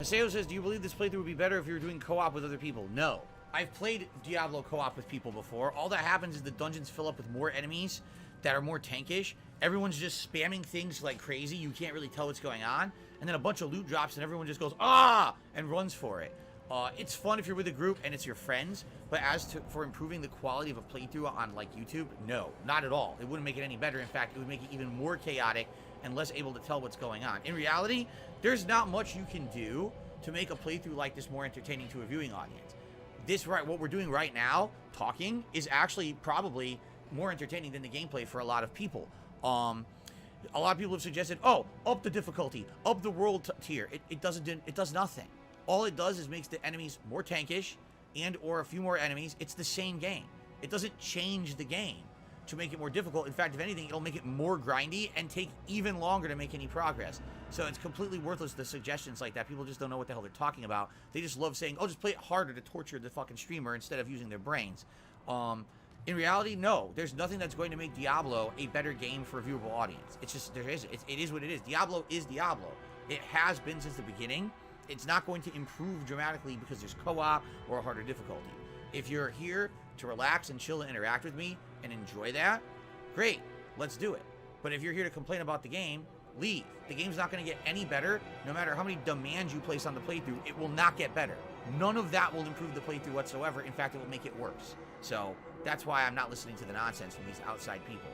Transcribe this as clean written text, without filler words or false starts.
Maseo says, do you believe this playthrough would be better if you were doing co-op with other people? No. I've played Diablo co-op with people before. All that happens is the dungeons fill up with more enemies that are more tankish. Everyone's just spamming things like crazy. You can't really tell what's going on. And then a bunch of loot drops and everyone just goes, ah, and runs for it. It's fun if you're with a group and it's your friends. But for improving the quality of a playthrough on like YouTube, no, not at all. It wouldn't make it any better. In fact, it would make it even more chaotic and less able to tell what's going on. In reality, there's not much you can do to make a playthrough like this more entertaining to a viewing audience. What we're doing right now, talking, is actually probably more entertaining than the gameplay for a lot of people. A lot of people have suggested, oh, up the difficulty, up the world tier. It does nothing. All it does is makes the enemies more tankish and or a few more enemies. It's the same game. It doesn't change the game to make it more difficult. In fact, if anything, it'll make it more grindy and take even longer to make any progress. So it's completely worthless, the suggestions like that. People just don't know what the hell they're talking about. They just love saying, oh, just play it harder to torture the fucking streamer instead of using their brains. In reality, no. There's nothing that's going to make Diablo a better game for a viewable audience. It's just, it is what it is. Diablo is Diablo. It has been since the beginning. It's not going to improve dramatically because there's co-op or a harder difficulty. If you're here to relax and chill and interact with me and enjoy that, great, let's do it. But if you're here to complain about the game, leave. The game's not going to get any better. No matter how many demands you place on the playthrough, it will not get better. None of that will improve the playthrough whatsoever. In fact, it will make it worse. So that's why I'm not listening to the nonsense from these outside people.